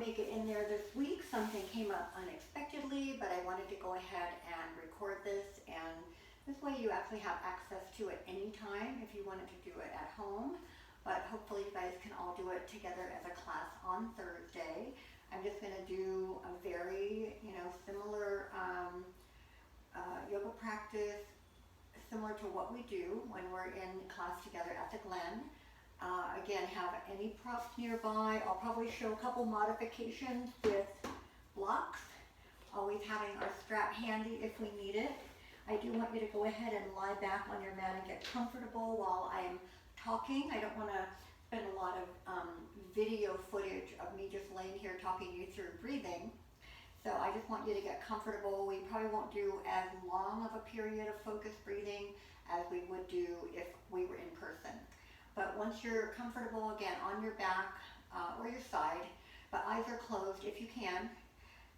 make it in there this week. Something came up unexpectedly, but I wanted to go ahead and record this, and this way you actually have access to it anytime if you wanted to do it at home. But hopefully you guys can all do it together as a class on Thursday. I'm just going to do a very, similar yoga practice, similar to what we do when we're in class together at the Glen. Again, have any props nearby. I'll probably show a couple modifications with blocks, always having our strap handy if we need it. I do want you to go ahead and lie back on your mat and get comfortable while I am talking. I don't want to spend a lot of video footage of me just laying here talking you through breathing. So I just want you to get comfortable. We probably won't do as long of a period of focused breathing as we would do if we were in person. But once you're comfortable, again, on your back or your side, but eyes are closed if you can,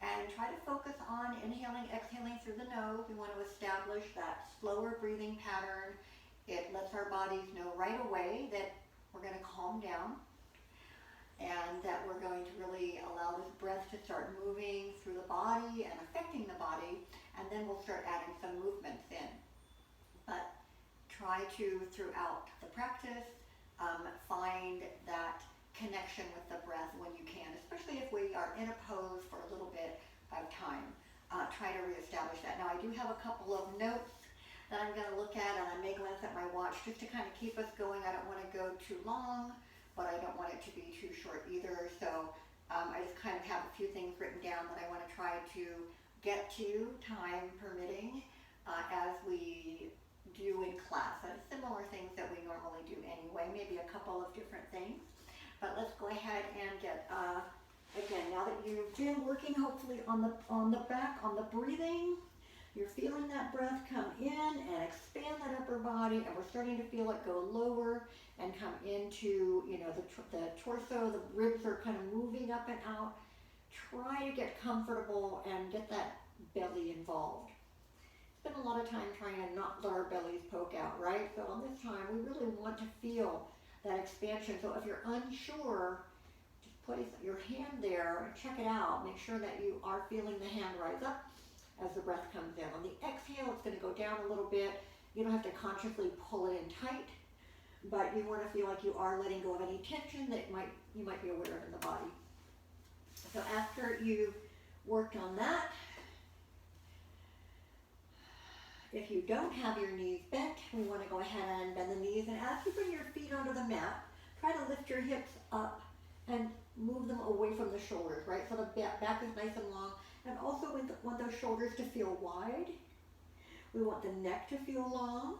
and try to focus on inhaling, exhaling through the nose. We want to establish that slower breathing pattern. It lets our bodies know right away that we're going to calm down and that we're going to really allow this breath to start moving through the body and affecting the body, and then we'll start adding some movements in. But try to, throughout the practice, find that connection with the breath when you can, especially if we are in a pose for a little bit of time. Try to reestablish that. Now I do have a couple of notes that I'm going to look at, and I may glance at my watch just to kind of keep us going. I don't want to go too long, but I don't want it to be too short either. So I just kind of have a few things written down that I want to try to get to, time permitting, as we do in class. And similar things that we normally do anyway, maybe a couple of different things. But let's go ahead and get, again, now that you've been working hopefully on the back, on the breathing, you're feeling that breath come in and expand that upper body, and we're starting to feel it go lower and come into, the torso, the ribs are kind of moving up and out. Try to get comfortable and get that belly involved. Spend a lot of time trying to not let our bellies poke out, right? So on this time, we really want to feel that expansion. So if you're unsure, just place your hand there, check it out, make sure that you are feeling the hand rise up as the breath comes in. On the exhale, it's going to go down a little bit. You don't have to consciously pull it in tight, but you want to feel like you are letting go of any tension that you might be aware of in the body. So after you've worked on that, if you don't have your knees bent, we want to go ahead and bend the knees, and as you bring your feet onto the mat, try to lift your hips up and move them away from the shoulders, right? So the back is nice and long, and also we want those shoulders to feel wide. We want the neck to feel long.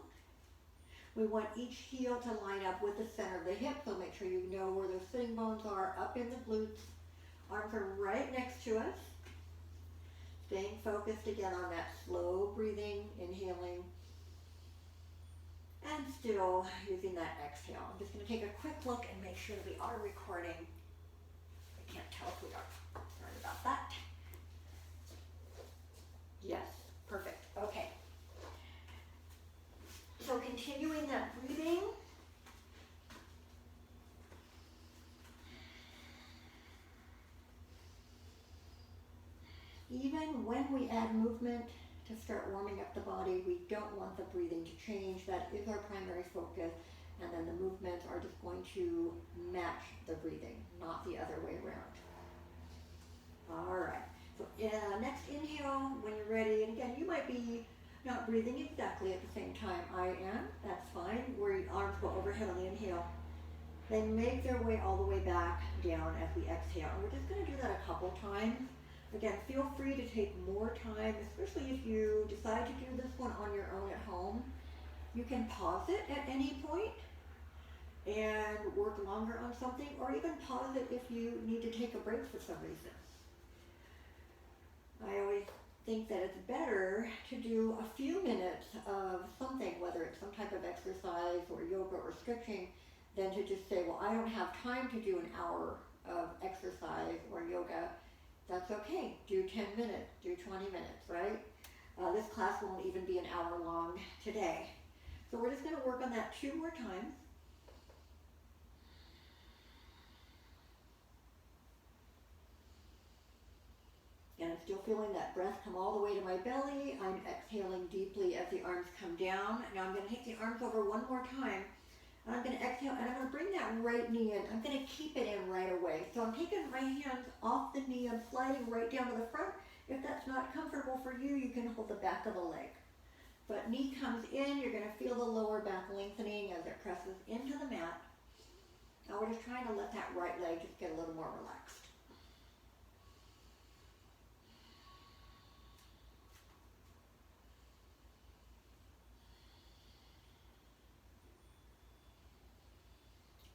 We want each heel to line up with the center of the hip, so make sure you know where those sitting bones are, up in the glutes. Arms are right next to us. Staying focused again on that slow breathing, inhaling, and still using that exhale. I'm just going to take a quick look and make sure we are recording. I can't tell if we are. Sorry about that. Yes, perfect. Okay. So continuing that breathing. Even when we add movement to start warming up the body, we don't want the breathing to change. That is our primary focus, and then the movements are just going to match the breathing, not the other way around. All right, so next inhale when you're ready, and again, you might be not breathing exactly at the same time I am, that's fine, where your arms go overhead on the inhale. They make their way all the way back down as we exhale, and we're just going to do that a couple times. Again, feel free to take more time, especially if you decide to do this one on your own at home. You can pause it at any point and work longer on something, or even pause it if you need to take a break for some reason. I always think that it's better to do a few minutes of something, whether it's some type of exercise or yoga or stretching, than to just say, well, I don't have time to do an hour of exercise or yoga. That's okay. Do 10 minutes, do 20 minutes, right? This class won't even be an hour long today. So we're just going to work on that 2 more times. still feeling that breath come all the way to my belly. I'm exhaling deeply as the arms come down. Now I'm going to take the arms over one more time. And I'm going to exhale, and I'm going to bring that right knee in. I'm going to keep it in right away. So I'm taking my hands off the knee. I'm sliding right down to the front. If that's not comfortable for you, you can hold the back of the leg. But knee comes in. You're going to feel the lower back lengthening as it presses into the mat. Now we're just trying to let that right leg just get a little more relaxed.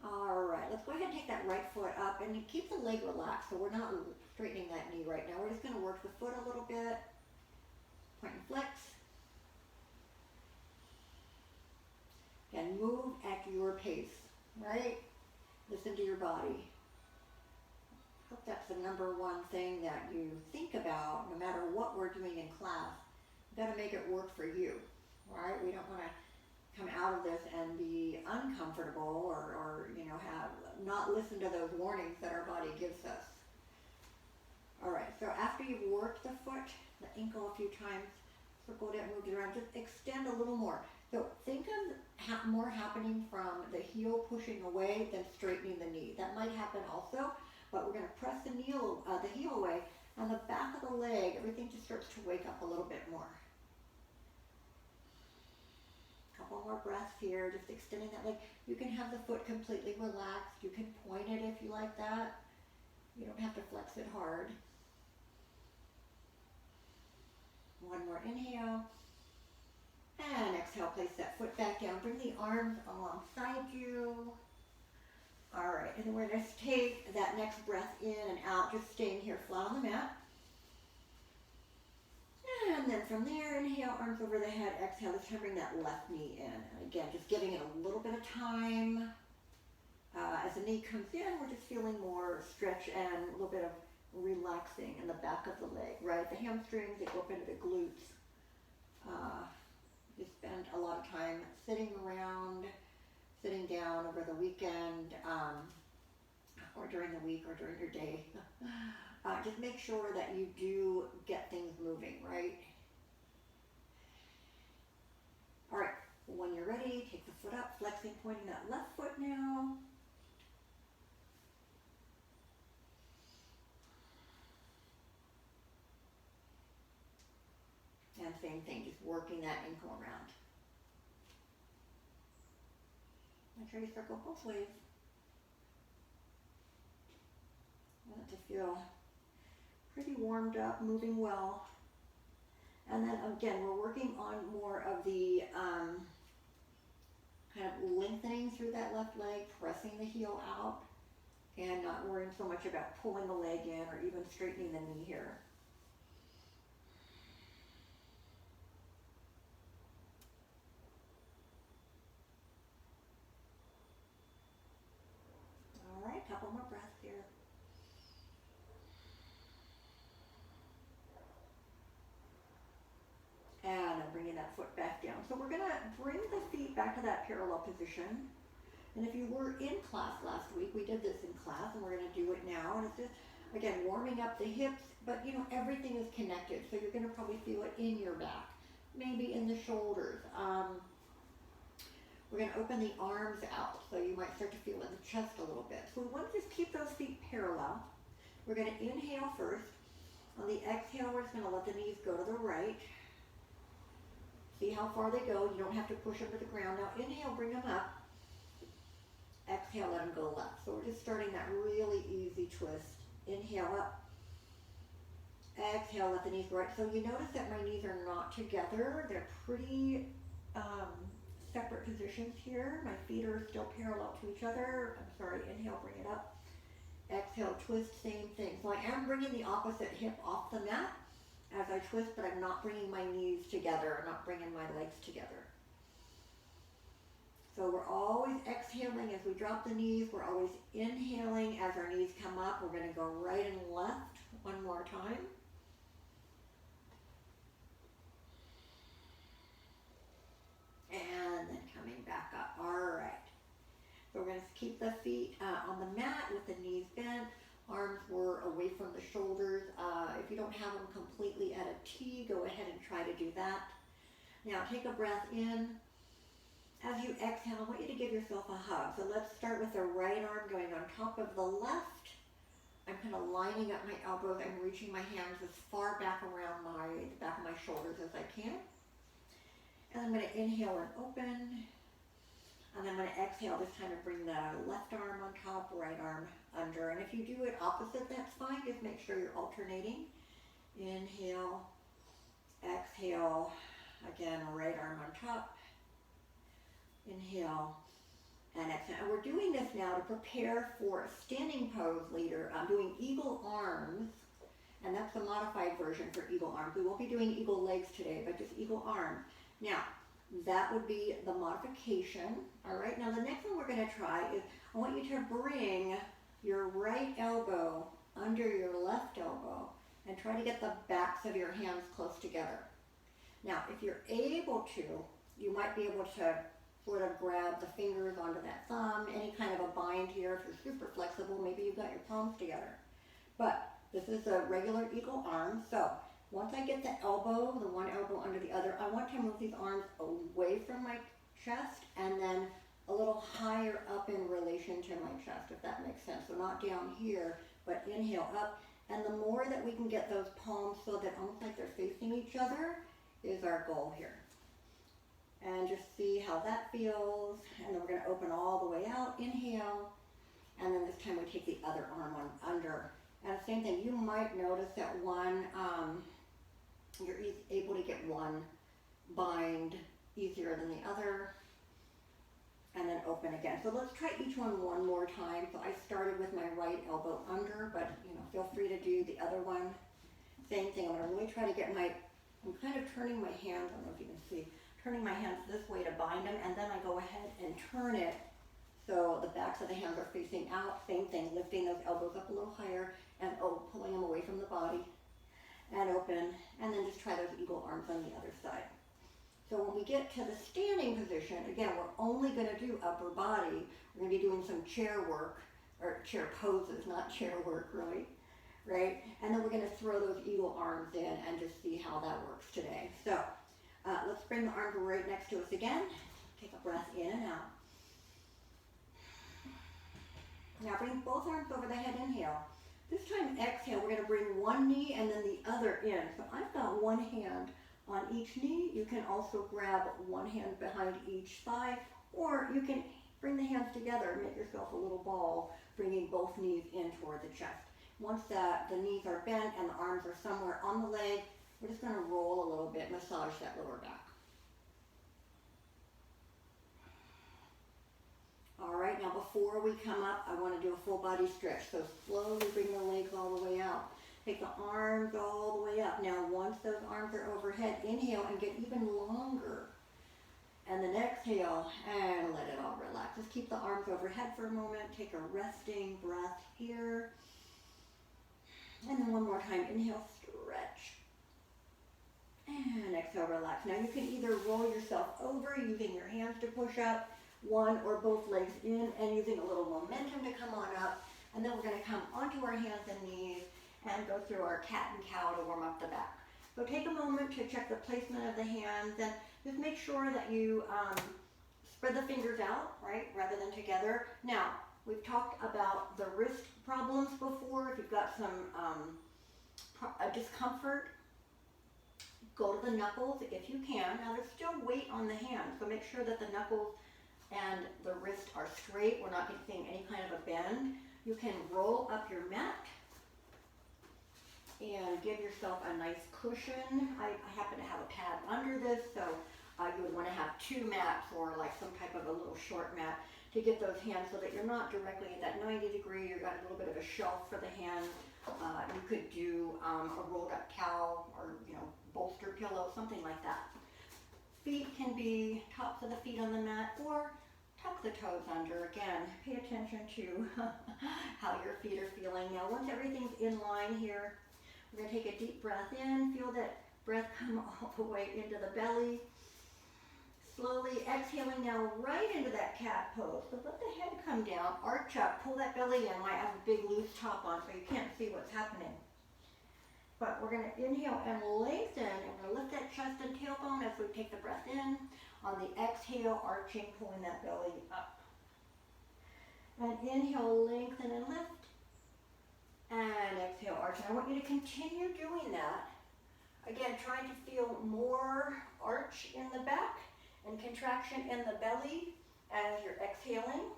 Alright, let's go ahead and take that right foot up and keep the leg relaxed, so we're not straightening that knee right now. We're just going to work the foot a little bit. Point and flex. And move at your pace, right? Listen to your body. I hope that's the number one thing that you think about no matter what we're doing in class. You've got to make it work for you, right? We don't want to come out of this and be uncomfortable or have not listen to those warnings that our body gives us. All right, so after you've worked the foot, the ankle a few times, circled it, moved it around, just extend a little more. So think of more happening from the heel pushing away than straightening the knee. That might happen also, but we're going to press the heel away, and the back of the leg, everything just starts to wake up a little bit more. Couple more breaths here, just extending that leg. You can have the foot completely relaxed. You can point it if you like that. You don't have to flex it hard. One more inhale. And exhale, place that foot back down. Bring the arms alongside you. All right, and then we're going to take that next breath in and out, just staying here flat on the mat. And then from there, inhale, arms over the head, exhale, this time bring that left knee in. And again, just giving it a little bit of time. As the knee comes in, we're just feeling more stretch and a little bit of relaxing in the back of the leg, right? The hamstrings, they go up into the glutes. You spend a lot of time sitting around, sitting down over the weekend, or during the week or during your day. Just make sure that you do get things moving, right? All right, when you're ready, take the foot up, flexing, pointing that left foot now. And same thing, just working that ankle around. Make sure you circle both ways. I want it to feel pretty warmed up, moving well. And then again, we're working on more of the kind of lengthening through that left leg, pressing the heel out, and not worrying so much about pulling the leg in or even straightening the knee here. All right, couple more breaths here. And I'm bringing that foot back down. So we're going to bring the feet back to that parallel position. And if you were in class last week, we did this in class, and we're going to do it now. And it's just, again, warming up the hips, but everything is connected. So you're going to probably feel it in your back, maybe in the shoulders. We're going to open the arms out, so you might start to feel in the chest a little bit. So we want to just keep those feet parallel. We're going to inhale first. On the exhale, we're just going to let the knees go to the right. See how far they go. You don't have to push them to the ground. Now inhale, bring them up. Exhale, let them go left. So we're just starting that really easy twist. Inhale up. Exhale, let the knees go right. So you notice that my knees are not together. They're pretty separate positions here. My feet are still parallel to each other. I'm sorry, inhale, bring it up. Exhale, twist, same thing. So I am bringing the opposite hip off the mat as I twist, but I'm not bringing my knees together. I'm not bringing my legs together. So we're always exhaling as we drop the knees. We're always inhaling as our knees come up. We're going to go right and left one more time. And then coming back up. All right. So we're going to keep the feet on the mat with the knees bent. Arms were away away from the shoulders. If you don't have them completely at a T, go ahead and try to do that. Now take a breath in. As you exhale, I want you to give yourself a hug. So let's start with the right arm going on top of the left. I'm kind of lining up my elbows and reaching my hands as far back around the back of my shoulders as I can. And I'm going to inhale and open. And I'm going to exhale this time and bring the left arm on top, right arm under. And if you do it opposite, that's fine. Just make sure you're alternating. Inhale, exhale. Again, right arm on top. Inhale and exhale. And we're doing this now to prepare for standing pose later. I'm doing eagle arms, and that's the modified version for eagle arms. We won't be doing eagle legs today, but just eagle arms. Now, that would be the modification. All right, now the next one we're going to try is I want you to bring your right elbow under your left elbow and try to get the backs of your hands close together. Now, if you're able to, you might be able to sort of grab the fingers onto that thumb, any kind of a bind here. If you're super flexible, maybe you've got your palms together. But this is a regular eagle arm. So once I get the elbow, the one elbow under the other, I want to move these arms away from my chest and then a little higher up in relation to my chest, if that makes sense. So not down here, but inhale up. And the more that we can get those palms so that almost like they're facing each other is our goal here. And just see how that feels. And then we're going to open all the way out. Inhale. And then this time we take the other arm on under. And the same thing, you might notice that one, you're able to get one bind easier than the other. And then open again. So let's try each one more time. So I started with my right elbow under, but feel free to do the other one. Same thing, I'm going to really try to get I'm kind of turning my hands, I don't know if you can see, turning my hands this way to bind them, and then I go ahead and turn it so the backs of the hands are facing out. Same thing, lifting those elbows up a little higher and pulling them away from the body and open, and then just try those eagle arms on the other side. So when we get to the standing position, again, we're only going to do upper body. We're going to be doing some chair work, or chair poses, not chair work really, right? And then we're going to throw those eagle arms in and just see how that works today. So let's bring the arms right next to us again. Take a breath in and out. Now bring both arms over the head, inhale. This time exhale, we're going to bring one knee and then the other in. So I've got one hand on each knee. You can also grab one hand behind each thigh, or you can bring the hands together and make yourself a little ball, bringing both knees in toward the chest. Once the knees are bent and the arms are somewhere on the leg, we're just going to roll a little bit, massage that lower back. All right, now before we come up, I want to do a full body stretch. So slowly bring the legs all the way out. Take the arms all the way up. Now once those arms are overhead, inhale and get even longer. And then exhale and let it all relax. Just keep the arms overhead for a moment. Take a resting breath here. And then one more time, inhale, stretch. And exhale, relax. Now you can either roll yourself over using your hands to push up, one or both legs in, and using a little momentum to come on up. And then we're going to come onto our hands and knees and go through our cat and cow to warm up the back. So take a moment to check the placement of the hands and just make sure that you spread the fingers out, right, rather than together. Now, we've talked about the wrist problems before. If you've got some discomfort, go to the knuckles if you can. Now, there's still weight on the hand, so make sure that the knuckles and the wrist are straight. We're not seeing any kind of a bend. You can roll up your mat and give yourself a nice cushion. I happen to have a pad under this, so you would want to have two mats or like some type of a little short mat to get those hands so that you're not directly at that 90 degree. You've got a little bit of a shelf for the hand. You could do a rolled up towel or bolster pillow, something like that. Feet can be tops of the feet on the mat or tuck the toes under. Again, pay attention to how your feet are feeling. Now once everything's in line here, we're going to take a deep breath in. Feel that breath come all the way into the belly. Slowly exhaling now right into that cat pose. So let the head come down, arch up, pull that belly in. Might have a big loose top on so you can't see what's happening. But we're going to inhale and lengthen, and we're going to lift that chest and tailbone as we take the breath in. On the exhale, arching, pulling that belly up. And inhale, lengthen and lift. And exhale, arch. And I want you to continue doing that. Again, trying to feel more arch in the back and contraction in the belly as you're exhaling.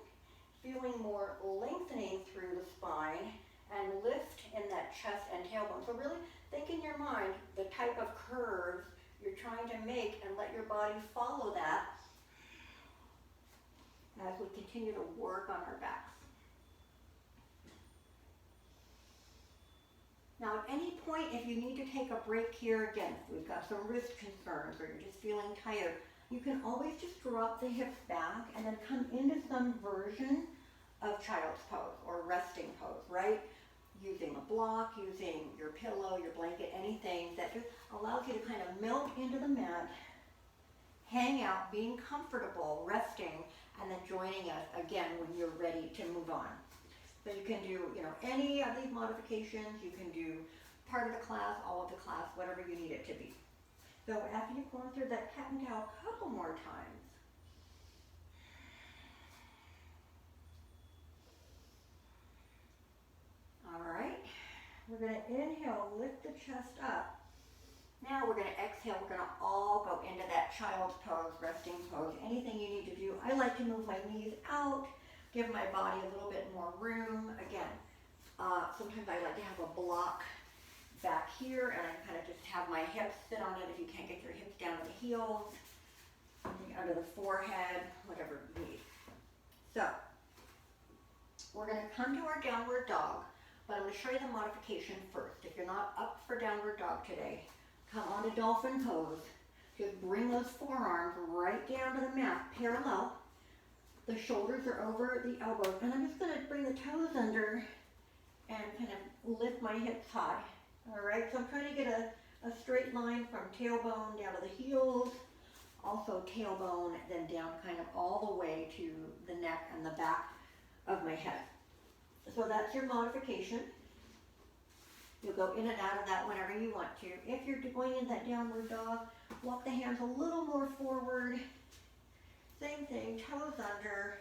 Feeling more lengthening through the spine and lift in that chest and tailbone. So really think in your mind the type of curves you're trying to make and let your body follow that as we continue to work on our backs. Now at any point, if you need to take a break here, again, if we've got some wrist concerns or you're just feeling tired, you can always just drop the hips back and then come into some version of child's pose or resting pose, right? Using a block, using your pillow, your blanket, anything that just allows you to kind of melt into the mat, hang out, being comfortable, resting, and then joining us again when you're ready to move on. So you can do, any of these modifications. You can do part of the class, all of the class, whatever you need it to be. So after you've gone through that cat and cow a couple more times, all right, we're going to inhale, lift the chest up. Now we're going to exhale, we're going to all go into that child's pose, resting pose, anything you need to do. I like to move my knees out, give my body a little bit more room. Again, sometimes I like to have a block back here and I kind of just have my hips sit on it if you can't get your hips down to the heels, something under the forehead, whatever you need. So, we're going to come to our downward dog. But I'm going to show you the modification first. If you're not up for downward dog today, come on to dolphin pose. Just bring those forearms right down to the mat, parallel. The shoulders are over the elbows. And I'm just going to bring the toes under and kind of lift my hips high. All right, so I'm trying to get a straight line from tailbone down to the heels. Also tailbone, then down kind of all the way to the neck and the back of my head. So that's your modification. You'll go in and out of that whenever you want to. If you're going in that downward dog, walk the hands a little more forward. Same thing, toes under,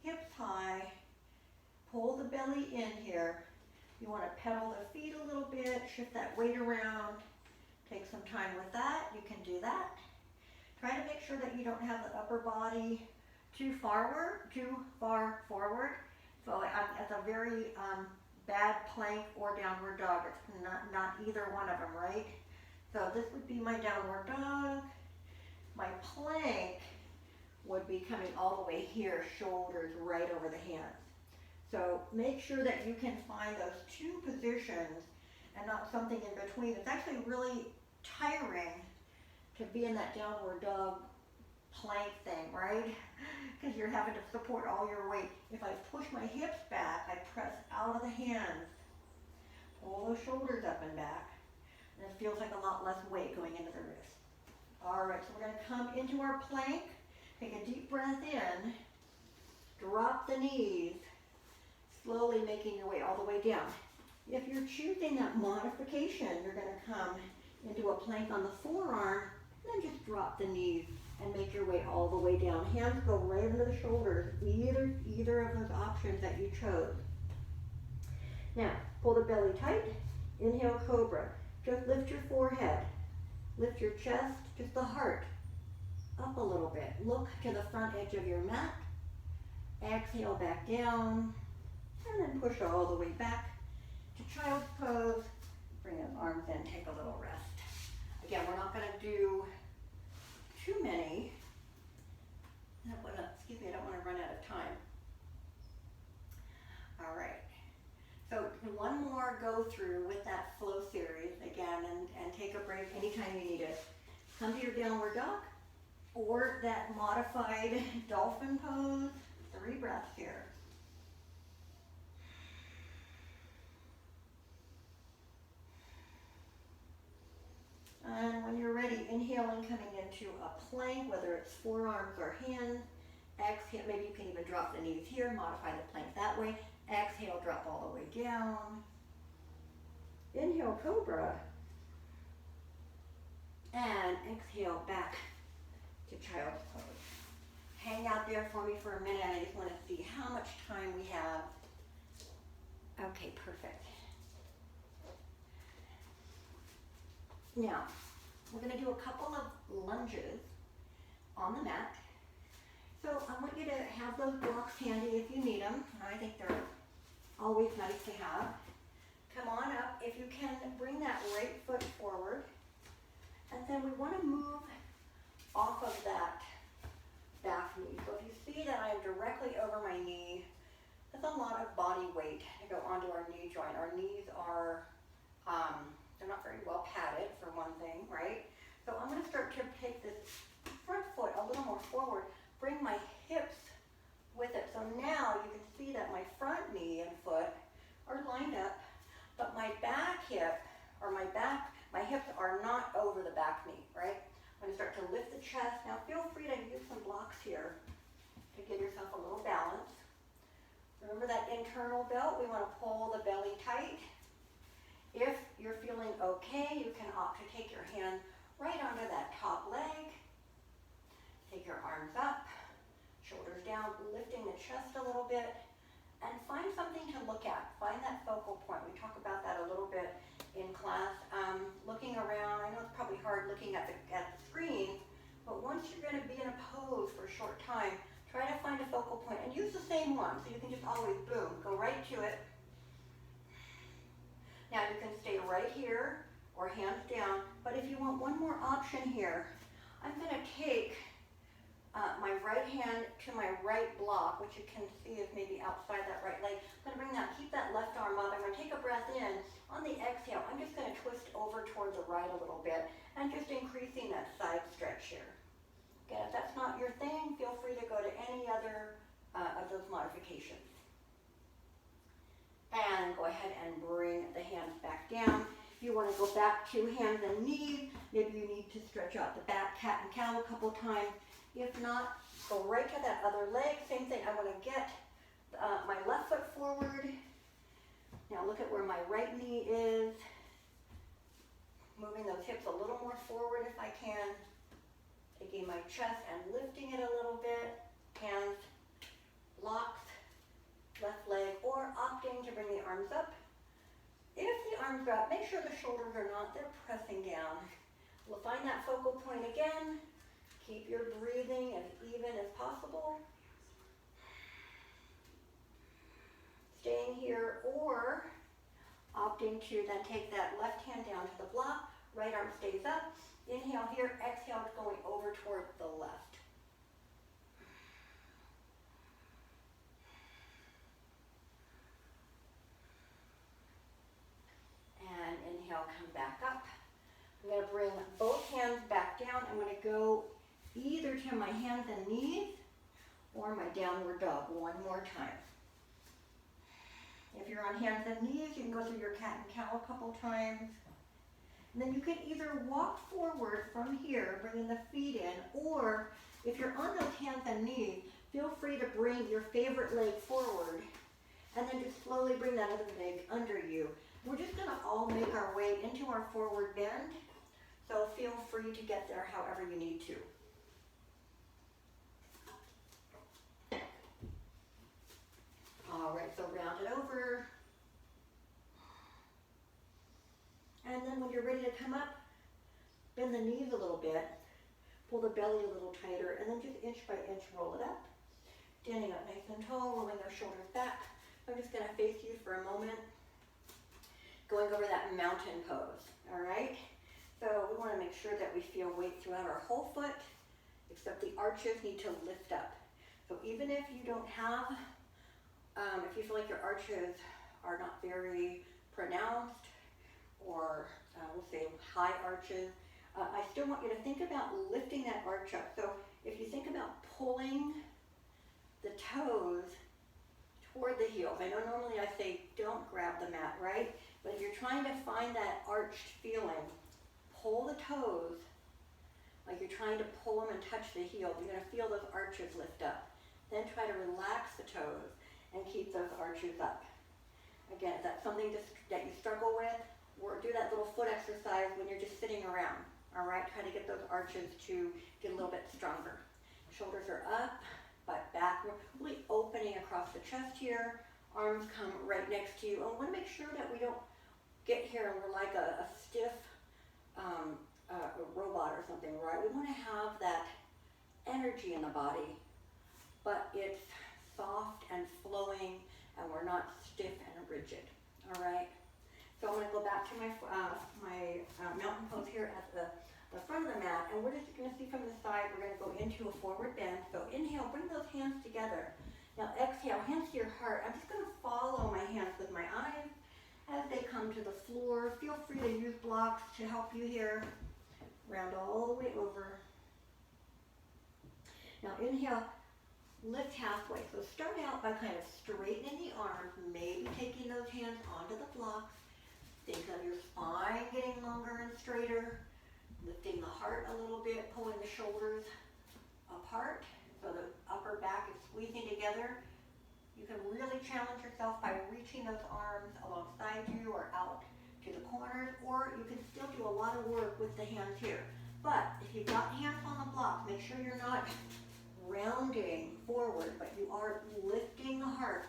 hips high. Pull the belly in here. You want to pedal the feet a little bit, shift that weight around. Take some time with that. You can do that. Try to make sure that you don't have the upper body too far forward. So it's a very bad plank or downward dog. It's not either one of them, right? So this would be my downward dog. My plank would be coming all the way here, shoulders right over the hands. So make sure that you can find those two positions and not something in between. It's actually really tiring to be in that downward dog plank thing, right? Because you're having to support all your weight. If I push my hips back, I press out of the hands, pull those shoulders up and back, and it feels like a lot less weight going into the wrist. All right, so we're going to come into our plank. Take a deep breath in, drop the knees, slowly making your way all the way down. If you're choosing that modification, you're going to come into a plank on the forearm, and then just drop the knees and make your way all the way down. Hands go right under the shoulders, either of those options that you chose. Now, pull the belly tight, inhale cobra. Just lift your forehead, lift your chest, just the heart, up a little bit. Look to the front edge of your mat, exhale back down, and then push all the way back to child's pose. Bring those arms in, take a little rest. Again, we're not going to do too many. I don't want to run out of time. All right. So one more go through with that flow series again, and take a break anytime you need it. Come to your downward dog or that modified dolphin pose. 3 breaths here. And when you're ready, inhale. inhaling, coming into a plank, whether it's forearms or hands. Exhale, maybe you can even drop the knees here, modify the plank that way. Exhale, drop all the way down. Inhale, cobra. And exhale, back to child's pose. Hang out there for me for a minute. I just want to see how much time we have. Okay, perfect. Now, we're going to do a couple of lunges on the mat. So I want you to have those blocks handy if you need them. I think they're always nice to have. Come on up. If you can, bring that right foot forward. And then we want to move off of that back knee. So if you see that I'm directly over my knee, that's a lot of body weight to go onto our knee joint. Our knees are, they're not very well padded for one thing, right? So I'm going to start to take this front foot a little more forward, bring my hips with it. So now you can see that my front knee and foot are lined up, but my back hip, or my hips are not over the back knee, right? I'm going to start to lift the chest. Now feel free to use some blocks here to give yourself a little balance. Remember that internal belt, we want to pull the belly tight. If you're feeling okay, you can opt to take your hand right onto that top leg. Take your arms up, shoulders down, lifting the chest a little bit, and find something to look at. Find that focal point. We talk about that a little bit in class. Looking around, I know it's probably hard looking at the screen, but once you're going to be in a pose for a short time, try to find a focal point and use the same one, so you can just always, boom, go right to it. Now you can stay right here or hands down, but if you want one more option here, I'm going to take my right hand to my right block, which you can see is maybe outside that right leg. I'm going to bring that, keep that left arm up. I'm going to take a breath in. On the exhale, I'm just going to twist over toward the right a little bit and just increasing that side stretch here. Again, if that's not your thing, feel free to go to any other of those modifications. And go ahead and bring the hands back down. If you want to go back to hands and knees, maybe you need to stretch out the back, cat and cow a couple times. If not, go right to that other leg. Same thing, I want to get my left foot forward. Now look at where my right knee is. Moving those hips a little more forward if I can. Taking my chest and lifting it a little bit. Hands, blocks, left leg, or opting to bring the arms up. If the arms are up, make sure the shoulders are not, they're pressing down. We'll find that focal point again. Keep your breathing as even as possible. Staying here, or opting to then take that left hand down to the block, right arm stays up. Inhale here, exhale, going over toward the left. And inhale, come back up. I'm going to bring both hands back down. I'm going to go either to my hands and knees or my downward dog one more time. If you're on hands and knees, you can go through your cat and cow a couple times. And then you can either walk forward from here, bringing the feet in, or if you're on those hands and knees, feel free to bring your favorite leg forward and then just slowly bring that other leg under you. We're just going to all make our way into our forward bend, so feel free to get there however you need to. All right, so round it over. And then when you're ready to come up, bend the knees a little bit, pull the belly a little tighter, and then just inch by inch roll it up. Standing up nice and tall, rolling those shoulders back. I'm just going to face you for a moment. Going over that mountain pose, all right? So we want to make sure that we feel weight throughout our whole foot, except the arches need to lift up. So even if you don't have, if you feel like your arches are not very pronounced, or we'll say high arches, I still want you to think about lifting that arch up. So if you think about pulling the toes toward the heels, I know normally I say don't grab the mat, right? But if you're trying to find that arched feeling, pull the toes like you're trying to pull them and touch the heel. You're going to feel those arches lift up. Then try to relax the toes and keep those arches up. Again, if that's something that you struggle with, or do that little foot exercise when you're just sitting around. All right, try to get those arches to get a little bit stronger. Shoulders are up, butt back, really opening across the chest here. Arms come right next to you. And we want to make sure that we don't get here and we're like a stiff a robot or something, right? We want to have that energy in the body, but it's soft and flowing, and we're not stiff and rigid. All right. So I'm going to go back to my mountain pose here at the front of the mat, and we're just going to see from the side. We're going to go into a forward bend. So inhale, bring those hands together. Now exhale, hands to your heart. I'm just going to follow my hands with my eyes as they come to the floor. Feel free to use blocks to help you here. Round all the way over. Now inhale, lift halfway. So start out by kind of straightening the arms, maybe taking those hands onto the blocks. Think of your spine getting longer and straighter, lifting the heart a little bit, pulling the shoulders apart so the upper back is squeezing together. You can really challenge yourself by reaching those arms alongside you or out to the corners, or you can still do a lot of work with the hands here. But if you've got hands on the block, make sure you're not rounding forward, but you are lifting the heart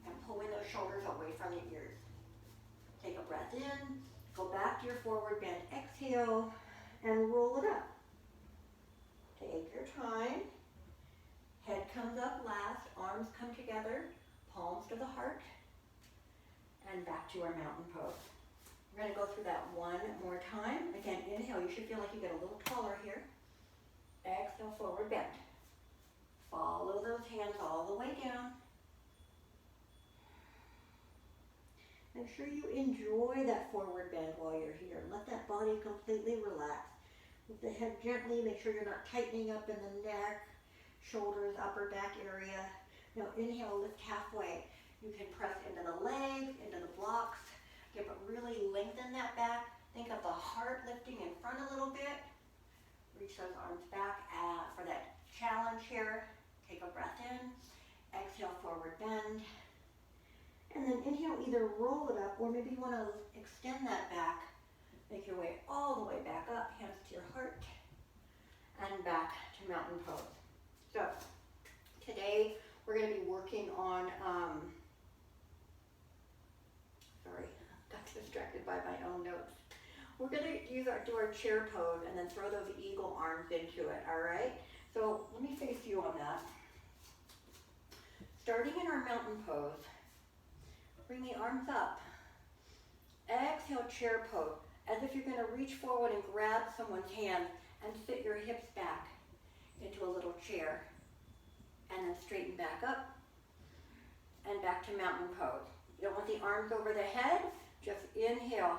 and pulling those shoulders away from the ears. Take a breath in, go back to your forward bend, exhale, and roll it up. Take your time. Head comes up last, arms come together, palms to the heart, and back to our mountain pose. We're going to go through that one more time. Again, inhale, you should feel like you get a little taller here. Exhale, forward bend. Follow those hands all the way down. Make sure you enjoy that forward bend while you're here. Let that body completely relax. With the head gently, make sure you're not tightening up in the neck, shoulders, upper back area. Now inhale, lift halfway. You can press into the legs, into the blocks. Yeah, but really lengthen that back. Think of the heart lifting in front a little bit. Reach those arms back for that challenge here. Take a breath in. Exhale, forward bend. And then inhale, either roll it up or maybe you want to extend that back. Make your way all the way back up, hands to your heart, and back to mountain pose. So today we're going to be working on, got distracted by my own notes. We're going to do our chair pose and then throw those eagle arms into it, all right? So let me face you on that. Starting in our mountain pose, bring the arms up. Exhale, chair pose, as if you're going to reach forward and grab someone's hand and fit your hips back into a little chair. And then straighten back up and back to mountain pose. You don't want the arms over the head, just inhale.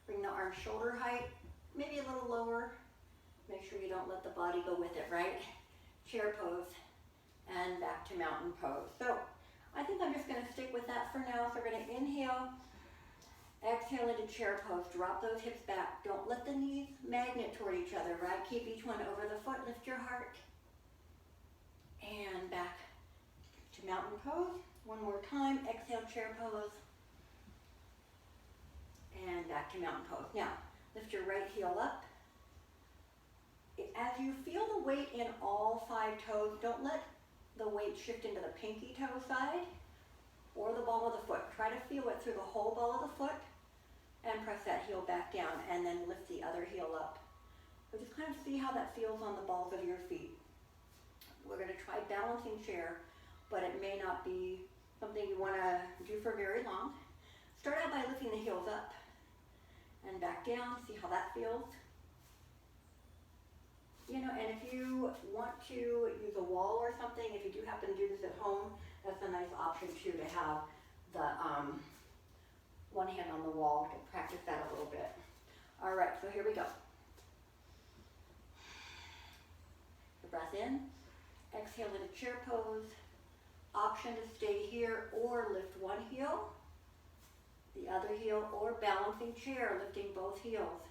Bring the arms shoulder height, maybe a little lower. Make sure you don't let the body go with it, right? Chair pose and back to mountain pose. So I think I'm just going to stick with that for now. So we're going to inhale, exhale into chair pose. Drop those hips back. Don't let the knees magnet toward each other, right? Keep each one over the foot. Lift your heart. And back to mountain pose. One more time. Exhale, chair pose. And back to mountain pose. Now, lift your right heel up. As you feel the weight in all 5 toes, don't let the weight shift into the pinky toe side or the ball of the foot. Try to feel it through the whole ball of the foot and press that heel back down and then lift the other heel up. So just kind of see how that feels on the balls of your feet. We're going to try balancing chair, but it may not be something you want to do for very long. Start out by lifting the heels up and back down. See how that feels. You know, and if you want to use a wall or something, if you do happen to do this at home, that's a nice option too, to have the one hand on the wall to practice that a little bit. All right, so here we go. The breath in, exhale into chair pose. Option to stay here or lift one heel, the other heel, or balancing chair, lifting both heels.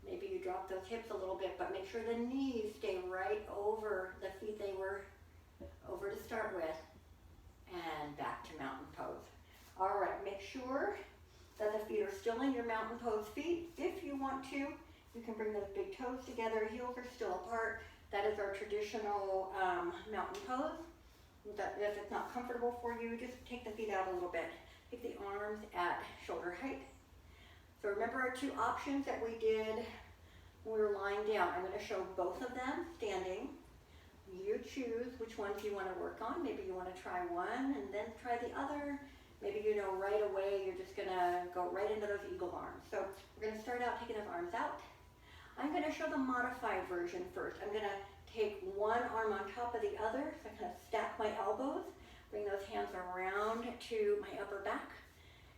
Maybe you drop those hips a little bit, but make sure the knees stay right over the feet they were over to start with. And back to mountain pose. All right, make sure that the feet are still in your mountain pose feet. If you want to, you can bring those big toes together, heels are still apart. That is our traditional mountain pose. If it's not comfortable for you, just take the feet out a little bit. Take the arms at shoulder height. So remember our two options that we did when we were lying down. I'm going to show both of them standing. You choose which ones you want to work on. Maybe you want to try one and then try the other. Maybe you know right away you're just going to go right into those eagle arms. So we're going to start out taking those arms out. I'm going to show the modified version first. I'm going to take one arm on top of the other, so I kind of stack my elbows, bring those hands around to my upper back,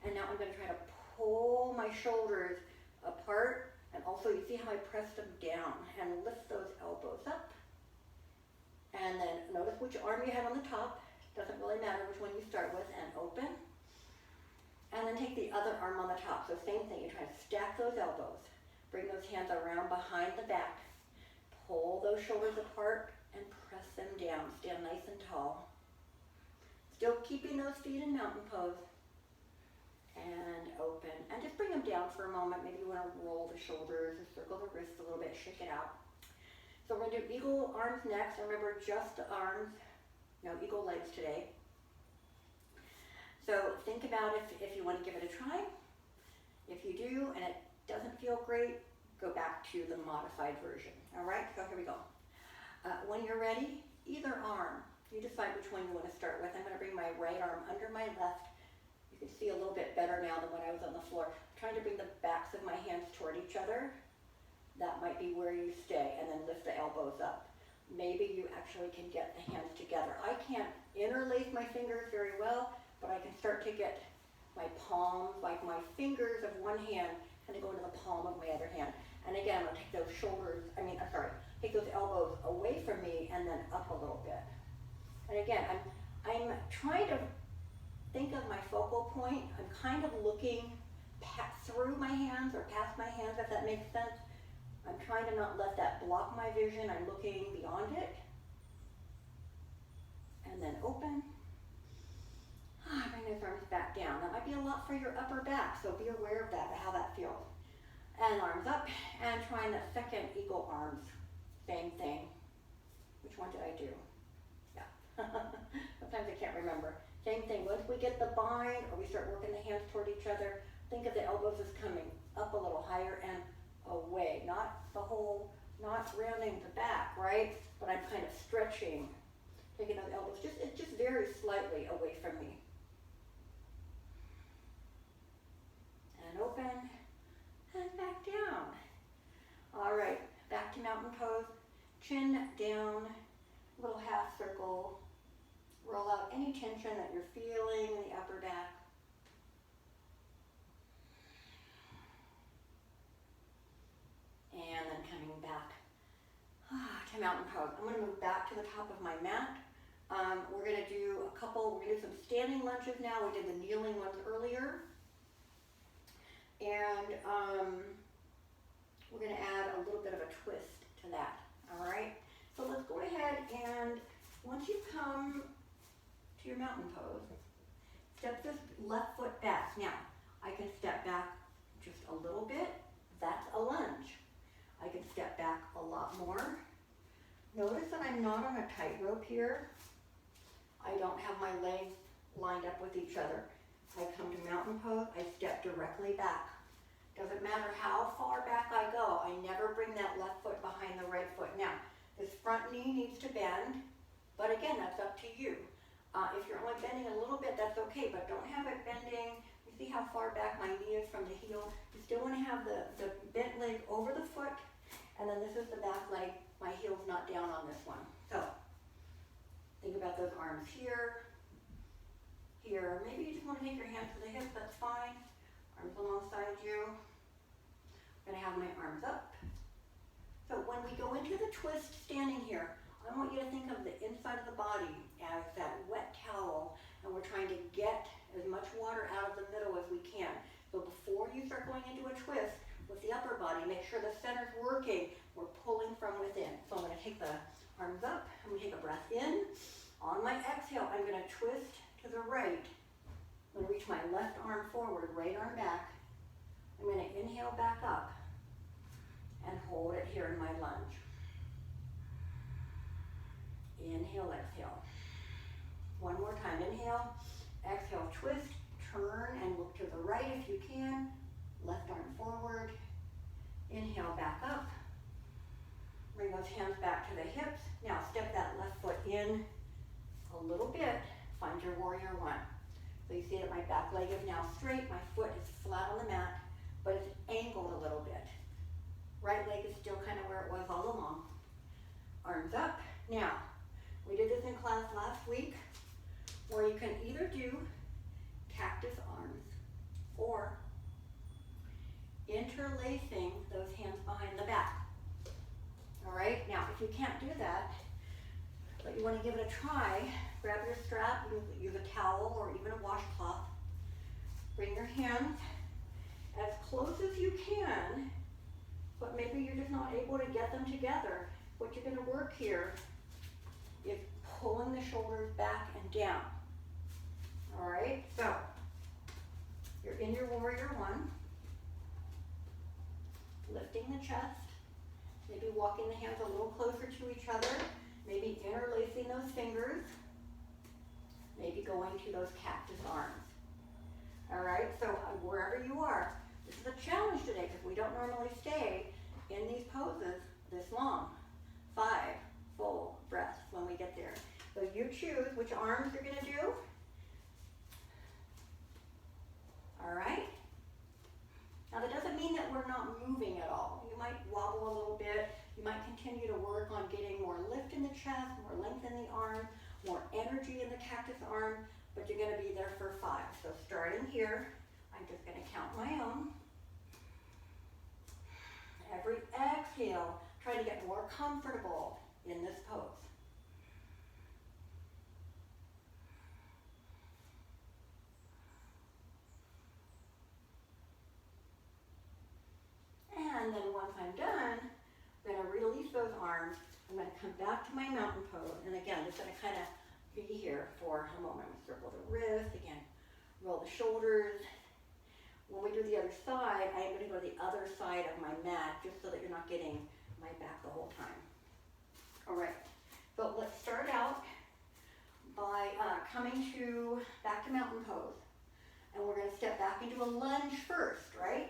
and now I'm going to try to pull my shoulders apart, and also you see how I press them down, and lift those elbows up, and then notice which arm you have on the top, doesn't really matter which one you start with, and open, and then take the other arm on the top, so same thing, you try to stack those elbows, bring those hands around behind the back, pull those shoulders apart and press them down. Stand nice and tall. Still keeping those feet in mountain pose. And open. And just bring them down for a moment. Maybe you want to roll the shoulders or circle the wrists a little bit. Shake it out. So we're going to do eagle arms next. Remember, just the arms. No eagle legs today. So think about if you want to give it a try. If you do and it doesn't feel great, go back to the modified version. All right, so here we go. When you're ready, either arm, you decide which one you want to start with. I'm going to bring my right arm under my left. You can see a little bit better now than when I was on the floor. I'm trying to bring the backs of my hands toward each other. That might be where you stay, and then lift the elbows up. Maybe you actually can get the hands together. I can't interlace my fingers very well, but I can start to get my palms, like my fingers of one hand, kind of go into the palm of my other hand. And again, I'm going to take those take those elbows away from me and then up a little bit. And again, I'm trying to think of my focal point. I'm kind of looking through my hands or past my hands, if that makes sense. I'm trying to not let that block my vision. I'm looking beyond it. And then open. Bring those arms back down. That might be a lot for your upper back, so be aware of that, how that feels. And arms up, and trying the second eagle arms. Same thing. Which one did I do? Yeah. Sometimes I can't remember. Same thing. Once we get the bind, or we start working the hands toward each other, think of the elbows as coming up a little higher and away. Not rounding the back, right? But I'm kind of stretching, taking those elbows just very slightly away from me. And open. And back down. All right, back to mountain pose. Chin down, little half circle. Roll out any tension that you're feeling in the upper back. And then coming back to mountain pose. I'm going to move back to the top of my mat. We're going to do some standing lunges now. We did the kneeling ones earlier. And we're going to add a little bit of a twist to that, all right? So let's go ahead and once you come to your mountain pose, step this left foot back. Now, I can step back just a little bit. That's a lunge. I can step back a lot more. Notice that I'm not on a tightrope here. I don't have my legs lined up with each other. I come to mountain pose, I step directly back. Doesn't matter how far back I go, I never bring that left foot behind the right foot. Now, this front knee needs to bend, but again, that's up to you. If you're only bending a little bit, that's okay, but don't have it bending. You see how far back my knee is from the heel? You still want to have the bent leg over the foot, and then this is the back leg. My heel's not down on this one. So, think about those arms here. Here, maybe you just want to take your hands to the hips, that's fine. Arms alongside you. I'm going to have my arms up. So when we go into the twist standing here, I want you to think of the inside of the body as that wet towel, and we're trying to get as much water out of the middle as we can. So before you start going into a twist, with the upper body. Make sure the center's working. We're pulling from within. So I'm going to take the arms up. I'm going to take a breath in. On my exhale, I'm going to twist to the right. I'm going to reach my left arm forward, right arm back. I'm going to inhale back up and hold it here in my lunge. Inhale, exhale. One more time. Inhale, exhale, twist, turn, and look to the right if you can. Left arm forward. Inhale, back up. Bring those hands back to the hips. Now step that left foot in a little bit. Find your warrior one. So you see that my back leg is now straight. My foot is flat on the mat, but it's angled a little bit. Right leg is still kind of where it was all along. Arms up. Now, we did this in class last week, where you can either do cactus arms or interlacing those hands behind the back. All right, now if you can't do that, but you want to give it a try, grab your strap, use a towel or even a washcloth. Bring your hands as close as you can, but maybe you're just not able to get them together. What you're going to work here is pulling the shoulders back and down. All right, so you're in your warrior one, lifting the chest, maybe walking the hands a little closer to each other, maybe interlacing those fingers, maybe going to those cactus arms. All right, so wherever you are, this is a challenge today because we don't normally stay in these poses this long. 5 full breaths when we get there. So you choose which arms you're going to do. All right. Now that doesn't mean that we're not moving at all. You might wobble a little bit. You might continue to work on getting more lift in the chest, more length in the arm, more energy in the cactus arm, but you're going to be there for 5. So starting here, I'm just going to count my own. Every exhale, try to get more comfortable in this pose. And then once I'm done, I'm going to release those arms. I'm going to come back to my mountain pose. And again, just going to kind of be here for a moment. I'm going to circle the wrist, again, roll the shoulders. When we do the other side, I'm going to go to the other side of my mat just so that you're not getting my back the whole time. All right, so let's start out by coming back to mountain pose. And we're going to step back into a lunge first, right?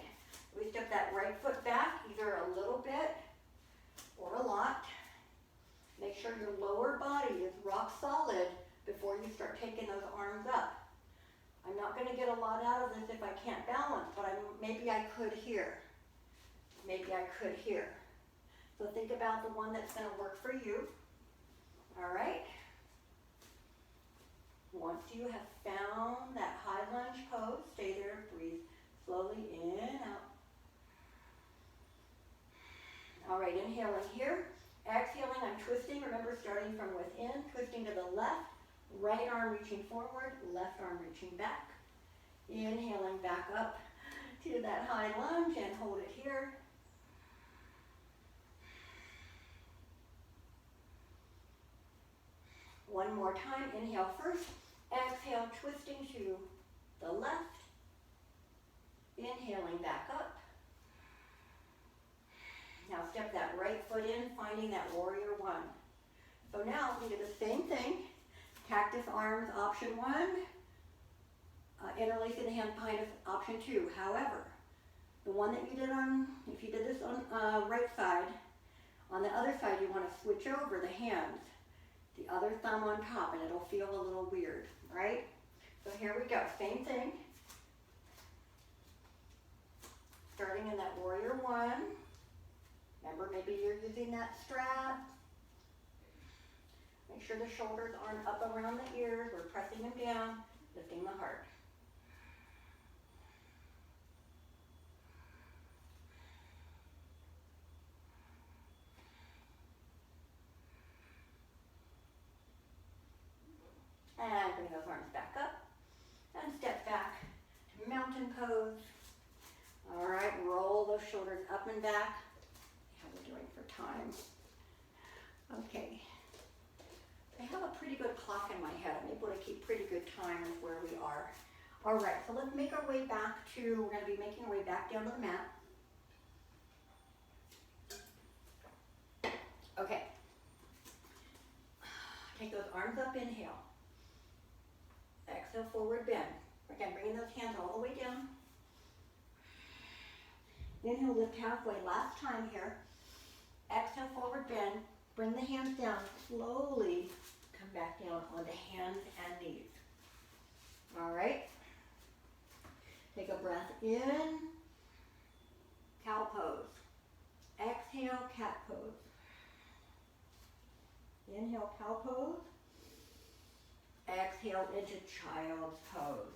We step that right foot back, either a little bit or a lot. Make sure your lower body is rock solid before you start taking those arms up. I'm not going to get a lot out of this if I can't balance, but maybe I could here. Maybe I could here. So think about the one that's going to work for you. All right? Once you have found that high lunge pose, stay there, breathe slowly in and out. All right, inhaling here. Exhaling, I'm twisting. Remember, starting from within, twisting to the left. Right arm reaching forward, left arm reaching back. Inhaling back up to that high lunge and hold it here. One more time, inhale first. Exhale, twisting to the left. Inhaling back up. Now step that right foot in, finding that warrior one. So now we do the same thing. Cactus arms, option 1. Interlacing the hand behind us, option 2. However, the one that you did if you did this on right side, on the other side you want to switch over the hands. The other thumb on top, and it'll feel a little weird, right? So here we go, same thing. Starting in that warrior 1. Remember, maybe you're using that strap. Make sure the shoulders aren't up around the ears. We're pressing them down, lifting the heart. And bring those arms back up. And step back to mountain pose. All right, roll those shoulders shoulders up and back. How we're doing for time. Okay. I have a pretty good clock in my head. I'm able to keep pretty good time with where we are. All right, so let's make our way back to, we're going to be making our way back down to the mat. Okay. Take those arms up, inhale. Exhale, forward bend. Again, bringing those hands all the way down. Inhale, lift halfway. Last time here. Exhale, forward bend. Bring the hands down. Slowly come back down onto hands and knees. All right. Take a breath in. Cow pose. Exhale, cat pose. Inhale, cow pose. Exhale into child's pose.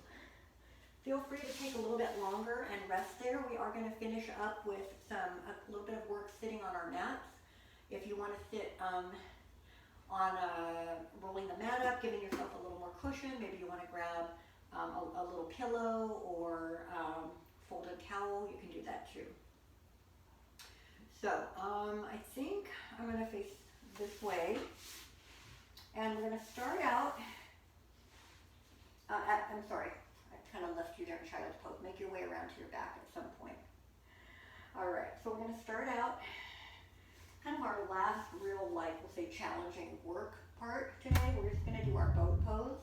Feel free to take a little bit longer and rest there. We are going to finish up with a little bit of work sitting on our mats. If you want to sit rolling the mat up, giving yourself a little more cushion, maybe you want to grab a little pillow or folded towel, you can do that too. So I think I'm going to face this way, and we're going to start out, I'm sorry, I kind of left you there in child's pose. Make your way around to your back at some point. All right, so we're going to start out kind of our last real, like, we'll say challenging work part today. We're just going to do our boat pose.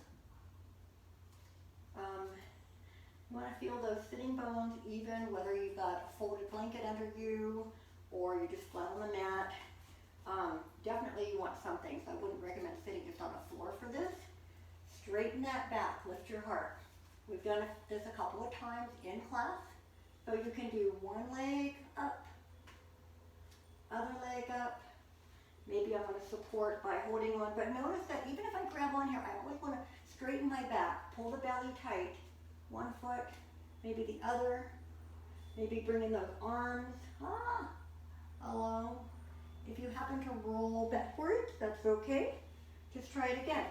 You want to feel those sitting bones even, whether you've got a folded blanket under you or you're just flat on the mat. Definitely you want something, so I wouldn't recommend sitting just on the floor for this. Straighten that back, lift your heart. We've done this a couple of times in class, so you can do one leg up, other leg up. Maybe I'm going to support by holding on, but notice that even if I grab on here, I always want to straighten my back, pull the belly tight, one foot, maybe the other, maybe bringing those arms along. If you happen to roll backwards, that's okay. Just try it again.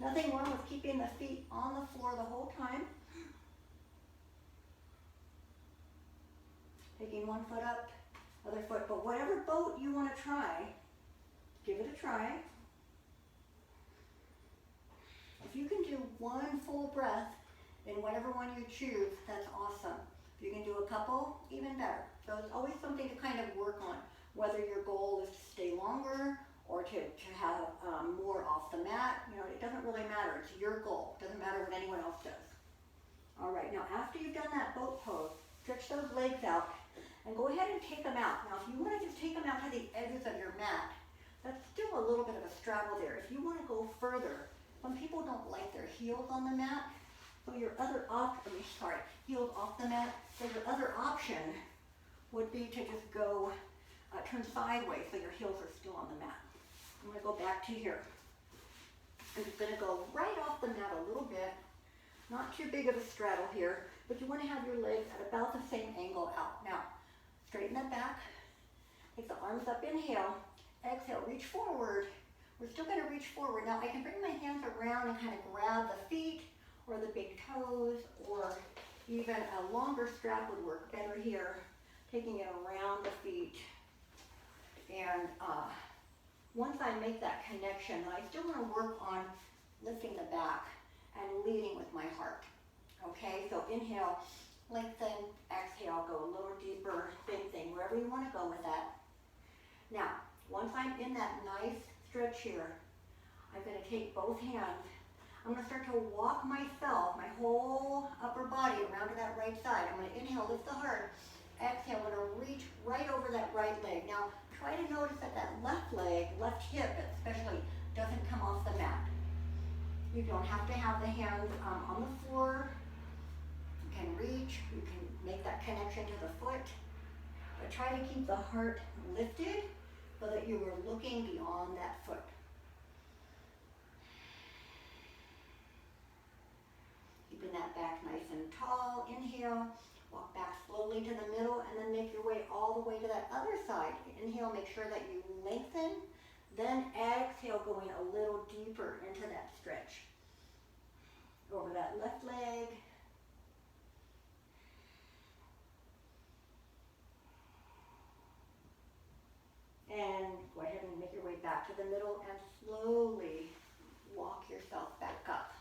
Nothing wrong with keeping the feet on the floor the whole time. Taking one foot up, other foot, but whatever boat you want to try, give it a try. If you can do one full breath in whatever one you choose, that's awesome. If you can do a couple, even better. So it's always something to kind of work on, whether your goal is to stay longer or to have more off the mat. You know, it doesn't really matter. It's your goal. It doesn't matter what anyone else does. All right, now after you've done that boat pose, stretch those legs out and go ahead and take them out. Now if you want to just take them out to the edges of your mat, that's still a little bit of a straddle there. If you want to go further, some people don't like their heels on the mat, so your other heels off the mat. So your other option would be to just go turn sideways so your heels are still on the mat. I'm going to go back to here. I'm just going to go right off the mat a little bit. Not too big of a straddle here, but you want to have your legs at about the same angle out. Now, straighten that back. Take the arms up, inhale. Exhale, reach forward. We're still going to reach forward. Now, I can bring my hands around and kind of grab the feet or the big toes, or even a longer strap would work better here. Taking it around the feet. And once I make that connection, I still want to work on lifting the back and leading with my heart. Okay, so inhale, lengthen, exhale, go a little deeper, same thing, wherever you want to go with that. Now, once I'm in that nice stretch here, I'm going to take both hands. I'm going to start to walk myself, my whole upper body around to that right side. I'm going to inhale, lift the heart. Exhale, I'm going to reach right over that right leg. Now, try to notice that that left leg, left hip especially, doesn't come off the mat. You don't have to have the hands on the floor. You can reach, you can make that connection to the foot, but try to keep the heart lifted so that you are looking beyond that foot. Keeping that back nice and tall. Inhale, walk back slowly to the middle, and then make your way all the way to that other side. Inhale, make sure that you lengthen. Then exhale, going a little deeper into that stretch. Over that left leg. And go ahead and make your way back to the middle and slowly walk yourself back up.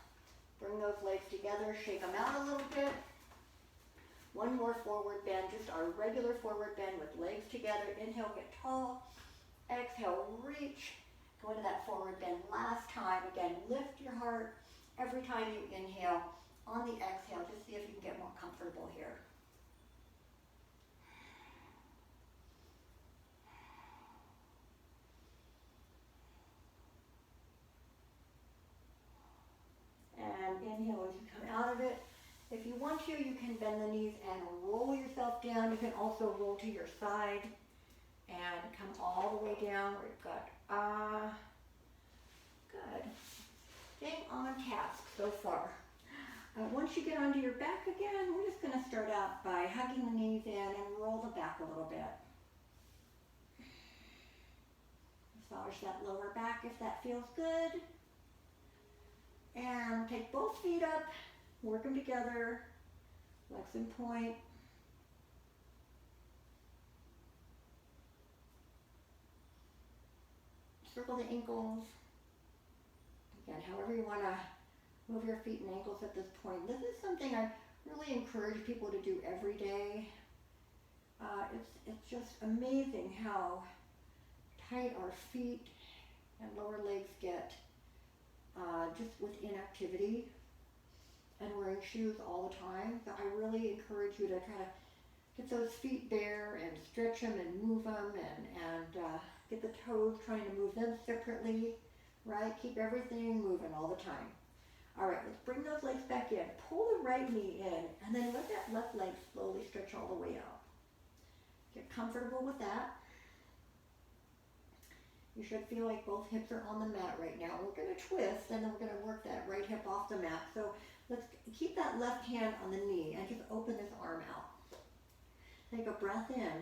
Bring those legs together, shake them out a little bit. One more forward bend, just our regular forward bend with legs together. Inhale, get tall. Exhale, reach. Go into that forward bend last time. Again, lift your heart every time you inhale. On the exhale, just see if you can get more comfortable here. And inhale as you come out of it. If you want to, you can bend the knees and roll yourself down. You can also roll to your side and come all the way down. We've got good. Staying on task so far. Once you get onto your back again, we're just going to start out by hugging the knees in and roll the back a little bit. Massage that lower back if that feels good. And take both feet up, work them together, flex and point. Circle the ankles. Again, however you want to move your feet and ankles at this point. This is something I really encourage people to do every day. It's just amazing how tight our feet and lower legs get just with inactivity and wearing shoes all the time. So I really encourage you to try to get those feet bare and stretch them and move them and get the toes, trying to move them separately, right? Keep everything moving all the time. All right, let's bring those legs back in. Pull the right knee in and then let that left leg slowly stretch all the way out. Get comfortable with that. You should feel like both hips are on the mat right now. We're going to twist and then we're going to work that right hip off the mat. So let's keep that left hand on the knee and just open this arm out. Take a breath in.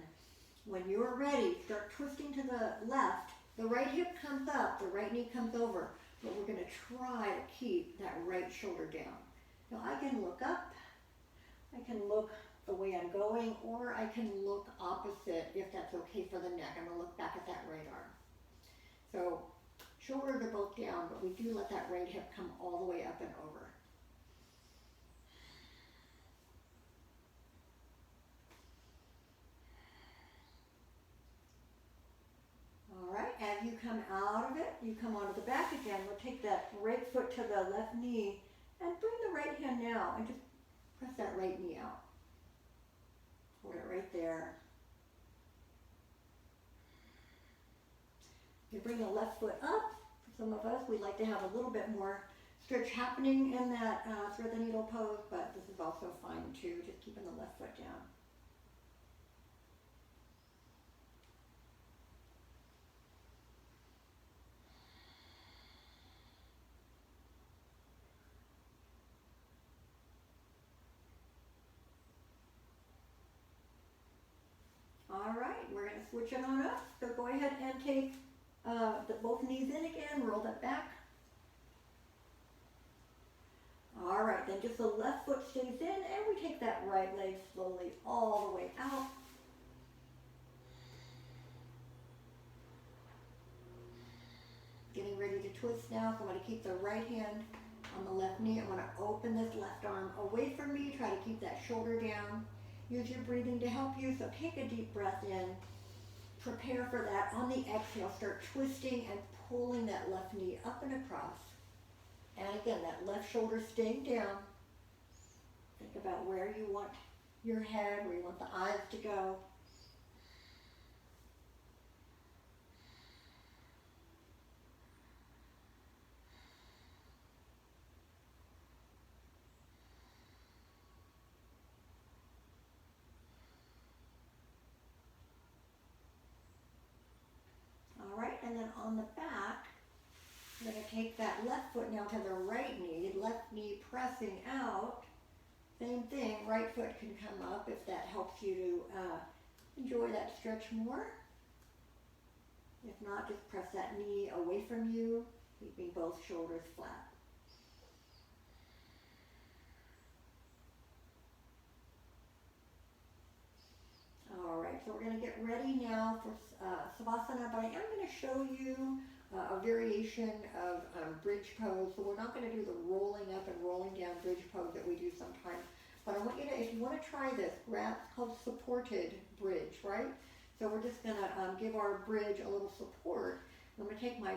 When you're ready, start twisting to the left. The right hip comes up, the right knee comes over. But we're going to try to keep that right shoulder down. Now I can look up, I can look the way I'm going, or I can look opposite if that's okay for the neck. I'm going to look back at that right arm. So shoulders are both down, but we do let that right hip come all the way up and over. All right, as you come out of it, you come onto the back again. We'll take that right foot to the left knee and bring the right hand now and just press that right knee out. Hold it right there. You bring the left foot up. For some of us, we like to have a little bit more stretch happening in that thread the needle pose, but this is also fine too, just keeping the left foot down. All right, we're going to switch it on up. So go ahead and take both knees in again, roll that back. All right, then just the left foot stays in and we take that right leg slowly all the way out. Getting ready to twist now, so I'm going to keep the right hand on the left knee. I'm going to open this left arm away from me, try to keep that shoulder down. Use your breathing to help you, so take a deep breath in. Prepare for that. On the exhale, start twisting and pulling that left knee up and across. And again, that left shoulder staying down. Think about where you want your head, where you want the eyes to go. All right, and then on the back, I'm going to take that left foot now to the right knee, left knee pressing out. Same thing, right foot can come up if that helps you to enjoy that stretch more. If not, just press that knee away from you, keeping both shoulders flat. All right, so So we're going to get ready now for Savasana, but I am going to show you a variation of bridge pose. So we're not going to do the rolling up and rolling down bridge pose that we do sometimes. But I want you to, if you want to try this, grab, it's called supported bridge, right? So we're just going to give our bridge a little support. I'm going to take my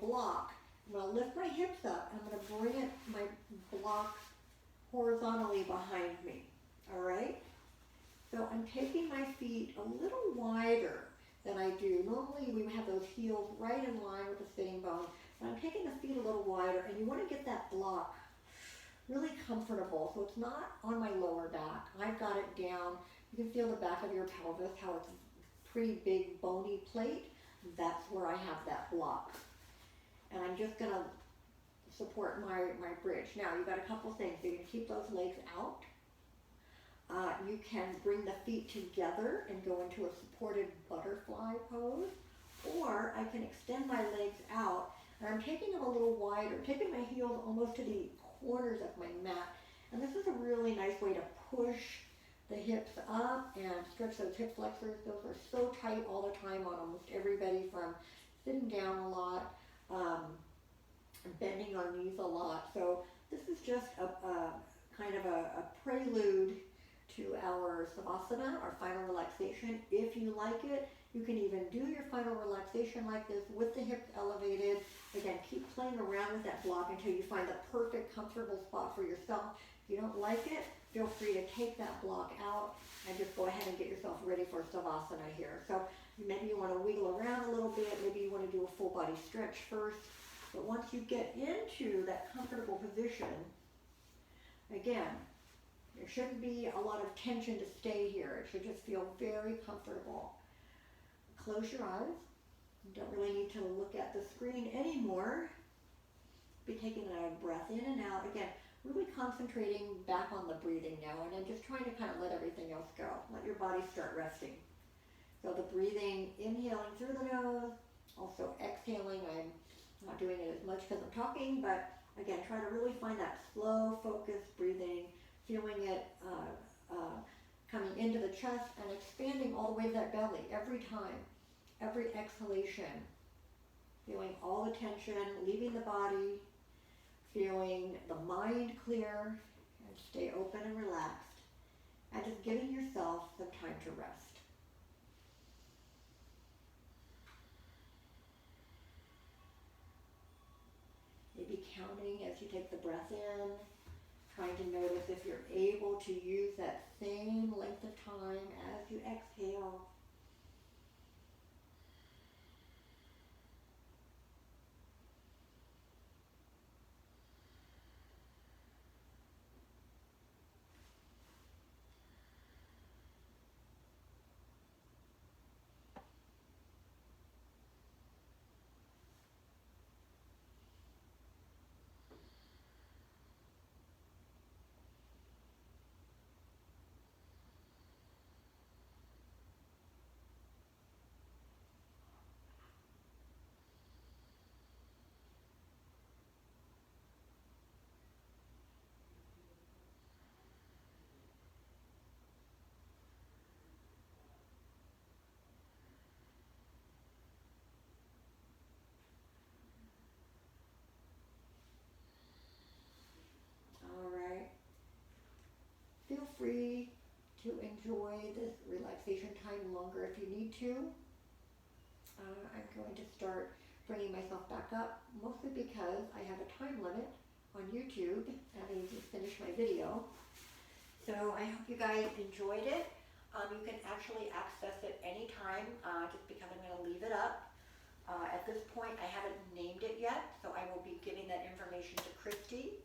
block, I'm going to lift my hips up, I'm going to bring it, my block horizontally behind me, all right? So I'm taking my feet a little wider than I do. Normally we have those heels right in line with the sitting bone, but I'm taking the feet a little wider, and you want to get that block really comfortable so it's not on my lower back. I've got it down. You can feel the back of your pelvis, how it's a pretty big bony plate. That's where I have that block. And I'm just going to support my bridge. Now, you've got a couple things. You can keep those legs out. You can bring the feet together and go into a supported butterfly pose. Or I can extend my legs out, and I'm taking them a little wider, taking my heels almost to the corners of my mat. And this is a really nice way to push the hips up and stretch those hip flexors. Those are so tight all the time on almost everybody, from sitting down a lot, bending our knees a lot. So this is just a kind of a prelude to our Savasana, our final relaxation. If you like it, you can even do your final relaxation like this with the hips elevated. Again, keep playing around with that block until you find the perfect, comfortable spot for yourself. If you don't like it, feel free to take that block out and just go ahead and get yourself ready for Savasana here. So maybe you want to wiggle around a little bit. Maybe you want to do a full body stretch first. But once you get into that comfortable position, again, there shouldn't be a lot of tension to stay here. It should just feel very comfortable. Close your eyes. You don't really need to look at the screen anymore. Be taking a breath in and out. Again, really concentrating back on the breathing now, and then just trying to kind of let everything else go. Let your body start resting. So the breathing, inhaling through the nose, also exhaling. I'm not doing it as much because I'm talking, but again, try to really find that slow, focused breathing, feeling it coming into the chest and expanding all the way to that belly every time, every exhalation. Feeling all the tension, leaving the body, feeling the mind clear, and stay open and relaxed, and just giving yourself some time to rest. Maybe counting as you take the breath in, trying to notice if you're able to use that same length of time as you exhale. Feel free to enjoy this relaxation time longer if you need to. I'm going to start bringing myself back up, mostly because I have a time limit on YouTube, having just finished my video. So I hope you guys enjoyed it. You can actually access it anytime, just because I'm going to leave it up. At this point, I haven't named it yet, so I will be giving that information to Christy,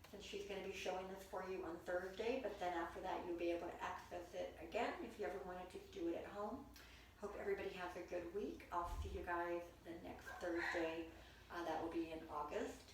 since she's going to be showing this for you on Thursday. But then after that, you'll be able to access it again if you ever wanted to do it at home. Hope everybody has a good week. I'll see you guys the next Thursday. That will be in August.